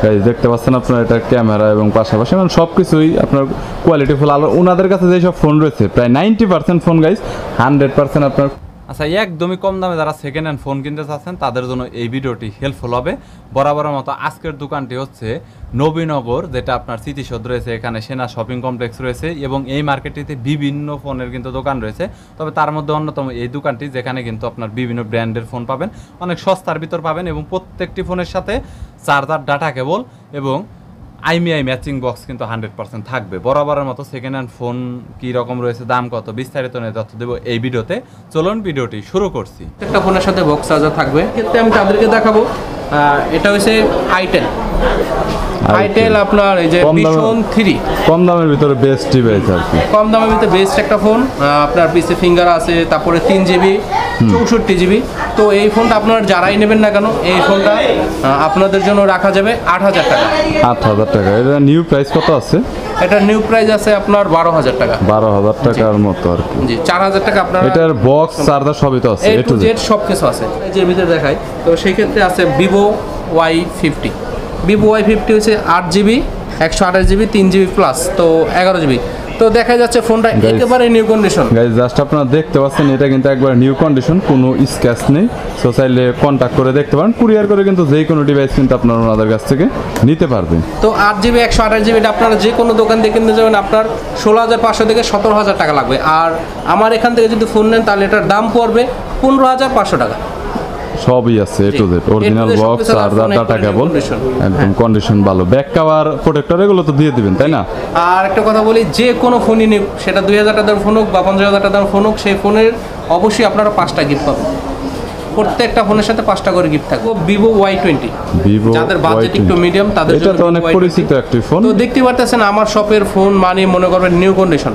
Guys দেখতে পাচ্ছেন আপনারা এটা ক্যামেরা এবং পাশাপাশি মানে সবকিছুই আপনার কোয়ালিটি ফুল। আর ওনাদের কাছে যে সব ফোন রয়েছে প্রায় 90% ফোন গাইস 100% আপনার। আচ্ছা, একদমই কম দামে যারা সেকেন্ড হ্যান্ড ফোন কিনতে চাচ্ছেন তাদের জন্য এই ভিডিওটি হেল্পফুল হবে। বরাবরের মতো আজকের দোকানটি হচ্ছে নবীনগর, যেটা আপনার স্মৃতিসৌধ রয়েছে, এখানে সেনা শপিং কমপ্লেক্স রয়েছে এবং এই মার্কেটটিতে বিভিন্ন ফোনের কিন্তু দোকান রয়েছে। তবে তার মধ্যে অন্যতম এই দোকানটি, যেখানে কিন্তু আপনার বিভিন্ন ব্র্যান্ডের ফোন পাবেন, অনেক সস্তার ভিতর পাবেন এবং প্রত্যেকটি ফোনের সাথে চার্জার, ডাটা কেবল এবং আইমিআই ম্যাচিং বক্স কিন্তু 100% থাকবে। বরাবরের মতো সেকেন্ড হ্যান্ড ফোন কী রকম রয়েছে, দাম কত, বিস্তারিত নিয়ে তথ্য দেবো এই ভিডিওতে। চলুন ভিডিওটি শুরু করছি। একটা ফোনের সাথে বক্স চার্জার থাকবে, ক্ষেত্রে আমি তাদেরকে দেখাবো। এটা হচ্ছে আইটেল আপনার এই যে ভিশন 3, কম দামের ভিতরে বেস্ট ডিভাইস আর কি। কম দামের ভিতরে বেস্ট একটা ফোন। আপনার পিসে ফিঙ্গার আছে, তারপরে 3GB 64GB। তো এই ফোনটা আপনার যারাই নেবেন না কেন, এই ফোনটা আপনাদের জন্য রাখা যাবে 8000 টাকা। 8000 টাকা। এটা নিউ প্রাইস কত আছে? এটা নিউ প্রাইস আছে আপনার 12000 টাকা। 12000 টাকার মতো আর কি। জি, 4000 টাকা আপনার। এটার বক্স চার্জার সবই তো আছে, এ টু জেড সব কিছু আছে। এই যে ভিতরে দেখাই, তো সেই ক্ষেত্রে আছে ভিভো Y50। ভিভো Y50 হচ্ছে 8GB 128GB 3GB প্লাস, তো 11GB। তো দেখা যাচ্ছে ফোনটা একেবারে নিউ কন্ডিশন। গাইস জাস্ট আপনারা দেখতে পাচ্ছেন এটা কিন্তু একবার নিউ কন্ডিশন, কোনো স্ক্র্যাচ নেই। সো চাইলে কন্টাক্ট করে দেখতে পারেন, কুরিয়ার করে কিন্তু যে কোনো ডিভাইস কিন্তু আপনারা ওনাদের কাছ থেকে নিতে পারবেন। তো 8GB 128GB এটা আপনারা যে কোনো দোকান থেকে কিনতে যাবেন আপনার 16500 থেকে 17000 টাকা লাগবে। আর আমার এখান থেকে যদি ফোন নেন তাহলে এটার দাম পড়বে 15500 টাকা। সবই আছে A to Z, original box, charger, data cable, একদম কন্ডিশন ভালো। ব্যাক কভার, প্রোটেক্টর এগুলো তো দিয়ে দিবেন, তাই না? আর একটা কথা বলি, যে কোনো ফোনই নিক, সেটা 2000 টাকার ফোন হোক বা 50000 টাকার ফোন হোক, সেই ফোনের অবশ্যই আপনারা 5টা গিফট পাবেন। প্রত্যেকটা ফোনের সাথে 5টা করে গিফট থাকবে। ভিভো Y20, যাদের বাজেট একটু মিডিয়াম তাদের জন্য এটা তো অনেক পরিচিত একটা ফোন। তো দেখতে পাচ্ছেন আমার শপের ফোন মানে মনে করবেন নিউ কন্ডিশন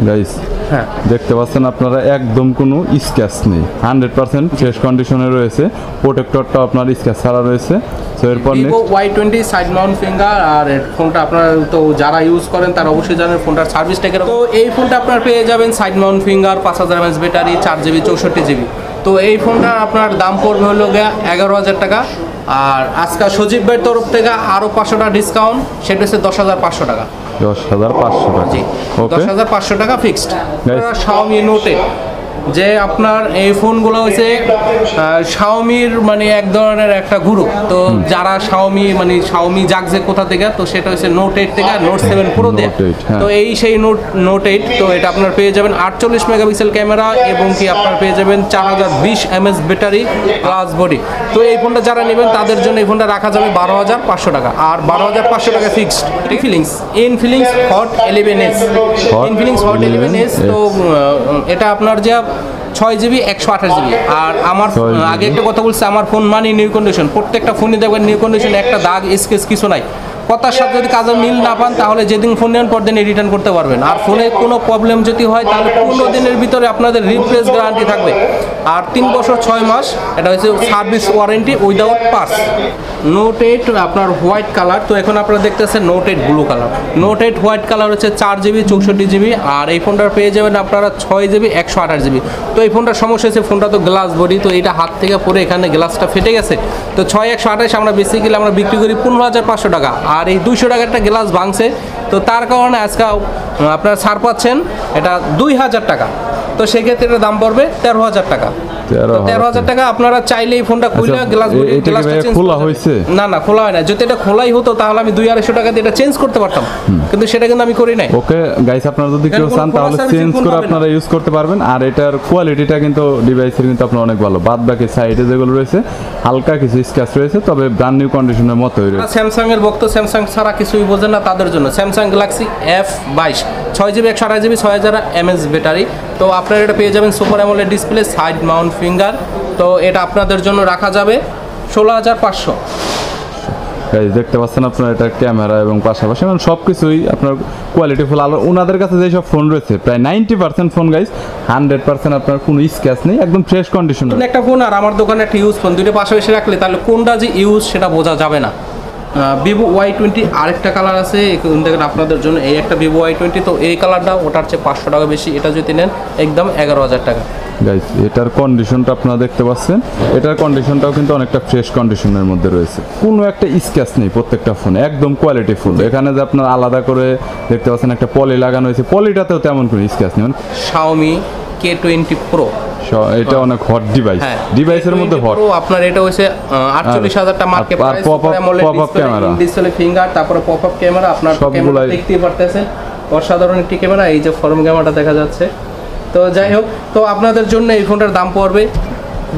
গাইস। হ্যাঁ, দেখতে পাচ্ছেন আপনারা একদম কোনো স্ক্র্যাচ নেই, 100% ফ্রেশ কন্ডিশনে রয়েছে। প্রোটেক্টরটা আপনার স্ক্র্যাচ ছাড়া রয়েছে। সো এরপর Vivo Y20 side mount finger. আর ফোনটা আপনারা তো যারা ইউজ করেন তারা অবশ্যই জানেন ফোনটার সার্ভিসটা কিরকম। তো এই ফোনটা আপনার পেয়ে যাবেন side mount finger, 5000 mAh battery, 4GB 64GB। তো এই ফোনটা আপনার দাম পড়বে হলো গিয়ে 11000 টাকা। আর আজকে সজীব ভাইয়ের তরফ থেকে আরও 500 টাকা ডিসকাউন্ট, সেটা হচ্ছে 10500 টাকা। 10500 টাকা। জি, ওকে, 10500 টাকা ফিক্সড। Xiaomi Note 8, যে আপনার এই ফোনগুলো হচ্ছে শাওমির মানে এক ধরনের একটা গুরু। তো যারা শাওমি জাগছে কোথা থেকে, তো সেটা হচ্ছে Note 8 থেকে Note 7 Pro দেয়। তো এই সেই Note 8, তো এটা আপনার পেয়ে যাবেন 48 মেগাপিক্সেল ক্যামেরা এবং কি আপনার পেয়ে যাবেন 4020 mAh ব্যাটারি গ্লাস বডি। তো এই ফোনটা যারা নেবেন তাদের জন্য এই ফোনটা রাখা যাবে 12500 টাকা। আর 12500 টাকা fixed. Infinix hot 11s, Infinix hot 11s। তো এটা আপনার যে 6GB 128GB। আর আমার আগে একটা কথা বলছি, আমার ফোন মানে নিউ কন্ডিশন। প্রত্যেকটা ফোনই দেখবেন নিউ কন্ডিশন, একটা দাগ স্কেচ কিছু নাই। কথার সাথে যদি কাজের মিল না পান তাহলে যেদিন ফোন নেন পর দিন রিটার্ন করতে পারবেন। আর ফোনে কোনো প্রবলেম যদি হয় তাহলে 15 দিনের ভিতরে আপনাদের রিপ্লেস গ্যারান্টি থাকবে। আর 3 বছর 6 মাস এটা হচ্ছে service warranty without parts. Note 8 আপনার হোয়াইট কালার। তো এখন আপনারা দেখতেছেন Note 8 blue colour. Note 8 white colour হচ্ছে 4GB 64GB। আর এই ফোনটা পেয়ে যাবেন আপনারা 6GB 128GB। তো এই ফোনটার সমস্যা হচ্ছে ফোনটা তো গ্লাস বডি, তো এটা হাত থেকে পরে এখানে গ্লাসটা ফেটে গেছে। তো 6128 আমরা বেসিক্যালি আমরা বিক্রি করি 15500 টাকা। আর এই 200 টাকার একটা গ্লাস ভাঙছে, তো তার কারণে আজকে আপনারা ছাড় পাচ্ছেন এটা 2000 টাকা। তো সেক্ষেত্রে এটার দাম পড়বে 13000 টাকা। 13000 টাকা। আপনারা চাইলে এই ফোনটা খুলে গ্লাসটা চেঞ্জ খোলা হয়েছে? না, খোলা হয় না। যদি এটা খোলাই হতো তাহলে আমি 200-250 টাকা দিয়ে এটা চেঞ্জ করতে পারতাম, কিন্তু সেটা কিন্তু আমি করি নাই। ওকে গাইস, আপনারা যদি কেউ চান তাহলে চেঞ্জ করে আপনারা ইউজ করতে পারবেন। আর এটার কোয়ালিটিটা কিন্তু ডিভাইসের কিন্তু আপনার অনেক ভালো। বাদ বাকি সাইডে যেগুলো রয়েছে হালকা কিছু স্ক্র্যাচ রয়েছে, তবে ব্র্যান্ড নিউ কন্ডিশনের মতোই রয়েছে। স্যামসাং এর ভক্ত, স্যামসাং ছাড়া কিছুই বোঝেন না তাদের জন্য Samsung Galaxy F22, 6GB 128GB 6000 mAh battery. তো আপনারা এটা পেয়ে যাবেন super AMOLED display, side mount finger. তো এটা আপনাদের জন্য রাখা যাবে 16500। গাইস দেখতে পাচ্ছেন আপনারা এটা ক্যামেরা এবং পাশাপাশি মানে সবকিছুই আপনার কোয়ালিটি ফুল। আর ওনাদের কাছে যে সব ফোন রয়েছে প্রায় 90% ফোন গাইস 100% আপনার কোনো স্ক্র্যাচ নেই, একদম ফ্রেশ কন্ডিশন। একটা ফোন আর আমার দোকানে একটা ইউজ ফোন, দুটো পাশাপাশি রাখলে তাহলে কোনটা যে ইউজ সেটা বোঝা যাবে না। ভিভো Y20 আরেকটা কালার আছে দেখেন আপনাদের জন্য, এই একটা ভিভো Y20। তো এই কালারটা ওটার চেয়ে 500 টাকা বেশি। এটা যদি নেন একদম 11000 টাকা। গাইস এটার কন্ডিশনটা আপনারা দেখতে পাচ্ছেন, এটার কন্ডিশনটাও কিন্তু অনেকটা ফ্রেশ কন্ডিশনের মধ্যে রয়েছে, কোনো একটা স্ক্র্যাচ নেই প্রত্যেকটা ফোনে, একদম কোয়ালিটি ফুল। এখানে যে আপনার আলাদা করে দেখতে পাচ্ছেন একটা পলি লাগানো হয়েছে, পলিটাতেও তেমন কোনো স্ক্র্যাচ নেই। Xiaomi K20 Pro, এটা অনেক হট ডিভাইস, ডিভাইসের মধ্যে হট। আপনার এটা হচ্ছে 48,000 টাকা মার্কেট আর price, pop-up camera। Display finger, তারপরে পপআপ ক্যামেরা, আপনার ক্যামেরা দেখতেই পারতেছেন অসাধারণ একটি ক্যামেরা, এই যে ফরম ক্যামেরাটা দেখা যাচ্ছে। তো যাই হোক, তো আপনাদের জন্য এই ফোনটার দাম পড়বে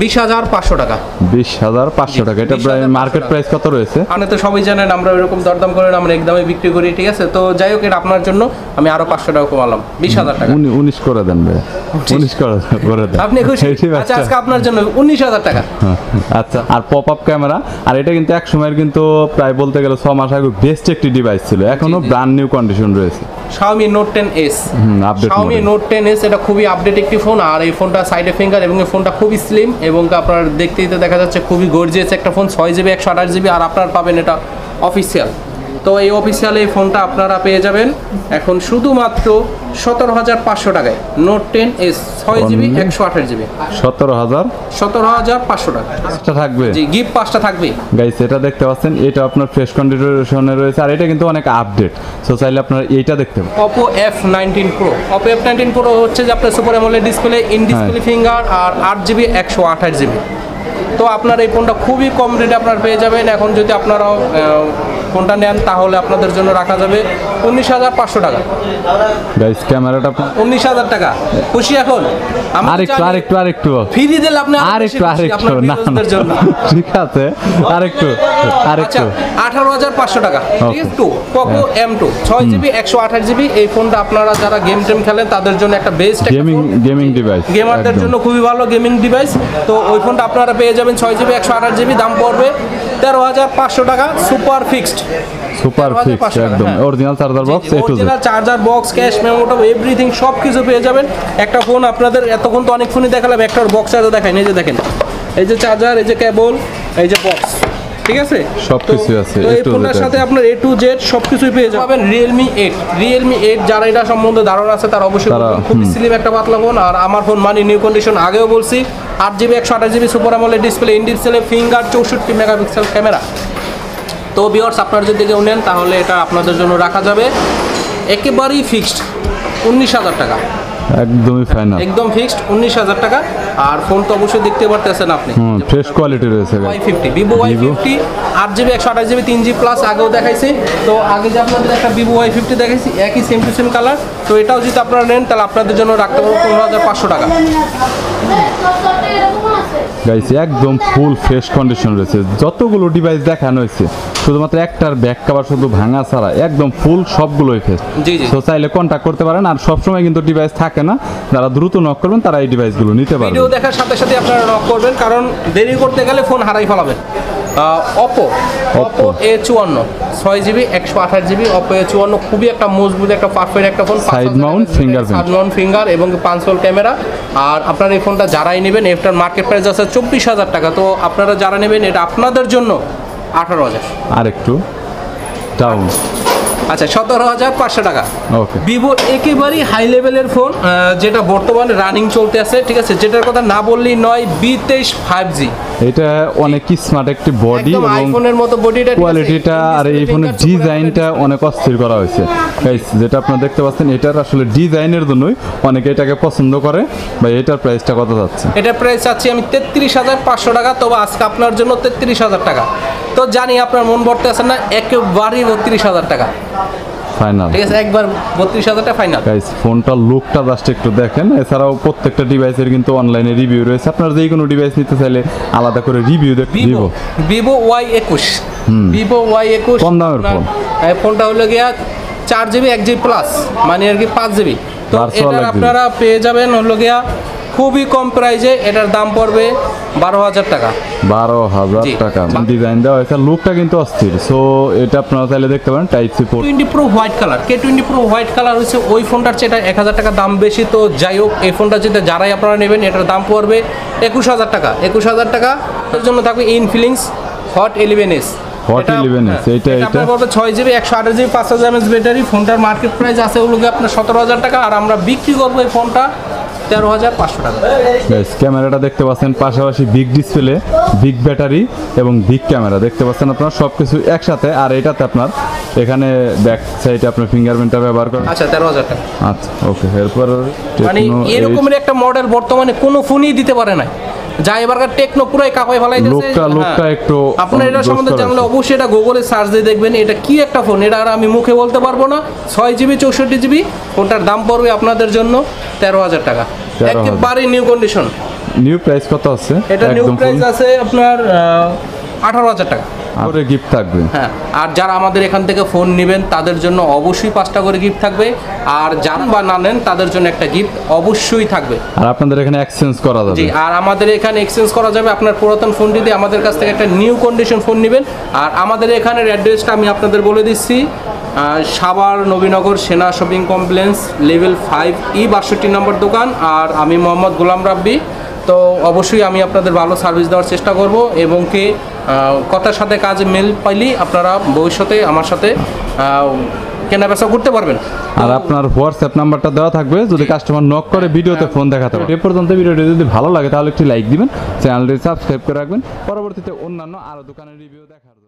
20,500 টাকা। 20,500 টাকা, এটা প্রায় মার্কেট প্রাইস কত রয়েছে? আপনি তো সবাই জানেন আমরা এরকম দরদাম করে না, আমরা একদমই বিক্রি করি, ঠিক আছে। তো যাই হোক, এটা আপনার জন্য আমি আরো 500 টাকা কমালাম, 20,000 টাকা। 19 করে দেন ভাই, 19 করে দেন। আপনি খুশি? আচ্ছা, আজকে আপনার জন্য 19,000 টাকা। আচ্ছা, আর পপ আপ ক্যামেরা, আর এটা কিন্তু এক সময়ের কিন্তু প্রায় বলতে গেলে 6 মাস আগে বেস্ট একটি ডিভাইস ছিল, এখনো ব্র্যান্ড নিউ কন্ডিশন রয়েছে। Xiaomi Note 10s, update Xiaomi Note 10s এটা খুবই আপডেট একটি ফোন, আর এই ফোনটা সাইডে ফিঙ্গার এবং এই ফোনটা খুবই স্লিম এবং আপনার দেখতেই তো দেখা যাচ্ছে খুবই গর্জিয়াস একটা ফোন, 6GB 128GB, আর আপনারা পাবেন এটা অফিসিয়াল। তো এই অফিসিয়াল এই ফোনটা আপনারা পেয়ে যাবেন এখন শুধুমাত্র 17,500 টাকায়। নোট 10s 6GB 128GB 17,500 টাকা। পাঁচটা থাকবে, জি, গিফট 5টা থাকবে। গাইস এটা দেখতে পাচ্ছেন, এটা আপনার ফ্রেশ কন্ডিশনে রয়েছে, আর এটা কিন্তু অনেক আপডেট, সো চাইলে আপনারা এইটা দেখতে পারেন। Oppo F19 Pro, Oppo F19 Pro হচ্ছে যে আপনার super AMOLED display, in display finger, আর 8GB 128GB। তো আপনার এই ফোনটা খুবই কম রেটে আপনারা পেয়ে যাবেন। এখন যদি আপনারা ফোনটা নেন তাহলে আপনাদের জন্য রাখা যাবে 19,500 টাকা। গাইস ক্যামেরাটা 19,000 টাকা, খুশি? এখন আরেকটু ফ্রি দিলে আপনি আরেকটু না, জন্য ঠিক আছে, আরেকটু 18,500 টাকা। ঠিক আছে, Poco M2 6GB 128GB, এই ফোনটা আপনারা যারা গেম টেম খেলেন তাদের জন্য একটা বেস্ট গেমিং ডিভাইস, গেমারদের জন্য খুবই ভালো গেমিং ডিভাইস। তো ওই ফোনটা আপনারা পেয়ে যাবেন 6GB 128GB, দাম পড়বে 13,500 টাকা, সুপার ফিক্সড একদম original charger box, original charger box, cash মেমোটা, এভরিথিং সব কিছু পেয়ে যাবেন। একটা ফোন আপনাদের এতক্ষণ তো অনেক ফোনই দেখালাম, একটার বক্স চার্জার দেখাই, এই যে দেখেন, এই যে চার্জার, এই যে কেবল, এই যে বক্স, ঠিক আছে, সবকিছু আছে। তো এই ফোনটার সাথে আপনার A to Z সবকিছুই পেয়ে যাবেন। Realme 8 যারা এটা সম্বন্ধে ধারণা আছে তারা অবশ্যই খুব স্লিম একটা পাতলা ফোন, আর আমার ফোন মানে নিউ কন্ডিশন, আগেও বলছি 8GB 128GB super AMOLED display, in display finger, 64 megapixel camera. তো ভিউয়ার্স, আপনারা যদি কেউ নেন তাহলে এটা আপনাদের জন্য রাখা যাবে একেবারেই ফিক্সড 19,000 টাকা, একদমই ফাইনাল, একদম ফিক্সড 19,000 টাকা। আর ফোন তো অবশ্যই দেখতে পারতেছেন আপনি, ফ্রেশ কোয়ালিটি রয়েছে। Vivo Y50 8GB 128GB 3G plus, আগেও দেখাইছি। তো আগে যে আপনাদের একটা Vivo Y50 দেখাইছি, একই সেম টু সেম কালার। তো এটাও যদি আপনারা নেন তাহলে আপনাদের জন্য রাখতে পারবো 15,500 টাকা। গাইস একদম ফুল ফ্রেশ কন্ডিশন রয়েছে, যতগুলো ডিভাইস দেখানো হয়েছে শুধুমাত্র একটার ব্যাক কভার শুধু ভাঙা ছাড়া একদম ফুল সবগুলোই ফ্রেশ। তো চাইলে কন্ট্যাক্ট করতে পারেন, আর সবসময় কিন্তু ডিভাইস থাকে না, যারা দ্রুত নক করবেন তারা এই ডিভাইসগুলো নিতে পারবেন। ভিডিও দেখার সাথে সাথে আপনারা নক করবেন, কারণ দেরি করতে গেলে ফোন হারাই ফেলাবেন। Oppo A54 6GB 128GB, Oppo A54 খুবই একটা মজবুত একটা পারফেক্ট একটা ফোন, সাইড মাউন্ট ফিঙ্গার এবং 5 হোল ক্যামেরা। আর আপনার এই ফোনটা যারাই নেবেন, এটার মার্কেট প্রাইস আছে 24,000 টাকা। তো আপনারা যারা নেবেন এটা আপনাদের জন্য 18,000, আরেকটু ডাউন, আচ্ছা 17,500 টাকা। ওকে, ভিভো একেবারেই হাই লেভেলের ফোন, যেটা বর্তমানে রানিং চলতে আছে, ঠিক আছে, যেটার কথা না বললেই নয়, B23 5G। এটা অনেক স্মার্ট একটি বডি এবং আইফোনের মতো বডিটা, কোয়ালিটিটা, আর এই ফোনের ডিজাইনটা অনেক অস্থির করা হয়েছে গাইস, যেটা আপনারা দেখতে পাচ্ছেন। এটার আসলে ডিজাইনের জন্যই অনেকে এটাকে পছন্দ করে। ভাই এটার প্রাইসটা কত যাচ্ছে? এটার প্রাইস চাচ্ছি আমি 33,500 টাকা, তবে আজকে আপনার জন্য 33,000 টাকা। তো জানি আপনার মন ভরতে আছে না, একেবারেই 32,000 টাকা ফাইনাল, ঠিক আছে, একবার 32,000 টাকা ফাইনাল। গাইস ফোনটার লুকটা জাস্ট একটু দেখেন। এছাড়াও প্রত্যেকটা ডিভাইসের কিন্তু অনলাইনে রিভিউ রয়েছে, আপনারা যে কোনো ডিভাইস নিতে চাইলে আলাদা করে রিভিউ দেখতে দিব। Vivo Y21, Vivo Y21 কম দামের ফোন, ফোনটা হলো গিয়া 4GB 1GB প্লাস, মানে আর কি 5GB। তো এটা আপনারা পেয়ে যাবেন হলো গিয়া খুবই কম প্রাইজে, এটার দাম পড়বে 12,000 টাকা। 12,000 টাকা, ডিজাইন দেওয়া হয়েছে, লুকটা কিন্তু অস্থির। সো এটা আপনারা চাইলে দেখতে পারেন। Type-C port, K20 Pro white colour, K20 Pro white colour হচ্ছে ওই ফোনটার চেয়ে 1,000 টাকা দাম বেশি। তো যাই হোক, এই ফোনটা যেটা যারাই আপনারা নেবেন এটার দাম পড়বে 21,000 টাকা। 21,000 টাকা এর জন্য থাকবে Infinix Hot 11s। এটা আপনার পড়বে 6GB 128GB 5000 mAh ব্যাটারি। ফোনটার মার্কেট প্রাইস আছে ওগুলো আপনার 17,000 টাকা, আর আমরা বিক্রি করবো এই ফোনটা 13,500 টাকা। গাইস ক্যামেরাটা দেখতে পাচ্ছেন, পাশাপাশি বিগ ডিসপ্লে, বিগ ব্যাটারি এবং বিগ ক্যামেরা দেখতে পাচ্ছেন আপনারা সবকিছু একসাথে। আর এটাতে আপনার এখানে ব্যাক সাইডে আপনার ফিঙ্গারপ্রিন্টটা ব্যবহার করেন। আচ্ছা 13,000 টাকা। আচ্ছা ওকে, এরপর মানে Tecno এরকমের একটা মডেল বর্তমানে কোনো ফোনই দিতে পারে না, যা এবারকার টেকনো পুরাই কাপায় ফেলাইতেছে। লোকটা একটু আপনার এটা সম্বন্ধে জানলে অবশ্যই এটা গুগলে সার্চ দিয়ে দেখবেন এটা কি একটা ফোন। এটা আর আমি মুখে বলতে পারবো না। 6GB 64GB, ফোনটার দাম পড়বে আপনাদের জন্য 13,000 টাকা, 13,000 একেবারে নিউ কন্ডিশন। নিউ প্রাইস কত আছে? এটা নিউ প্রাইস আছে আপনার 18,000 টাকা। করে গিফট থাকবে। হ্যাঁ, আর যারা আমাদের এখান থেকে ফোন নেবেন তাদের জন্য অবশ্যই 5টা করে গিফট থাকবে, আর যারা বা না নেন তাদের জন্য একটা গিফট অবশ্যই থাকবে। আর আপনাদের এখানে এক্সচেঞ্জ করা যাবে। জি, আর আমাদের এখানে এক্সচেঞ্জ করা যাবে। আপনার পুরাতন ফোনটি দিয়ে আমাদের কাছ থেকে একটা নিউ কন্ডিশন ফোন নেবেন। আর আমাদের এখানের অ্যাড্রেসটা আমি আপনাদের বলে দিচ্ছি, সাভার নবীনগর সেনা শপিং কমপ্লেক্স লেভেল 5E 62 নম্বর দোকান। আর আমি মোহাম্মদ গোলাম রাব্বি। তো অবশ্যই আমি আপনাদের ভালো সার্ভিস দেওয়ার চেষ্টা করব, এবং কি কথার সাথে কাজে মেল পাইলেই আপনারা ভবিষ্যতে আমার সাথে কেনা বেচা করতে পারবেন। আর আপনার হোয়াটসঅ্যাপ নাম্বারটা দেওয়া থাকবে, যদি কাস্টমার নক করে ভিডিওতে ফোন দেখাতে হবে। এ পর্যন্ত ভিডিওটি যদি ভালো লাগে তাহলে একটি লাইক দিবেন, চ্যানেলটি সাবস্ক্রাইব করে রাখবেন পরবর্তীতে অন্যান্য আরও দোকানের রিভিউ দেখার জন্য।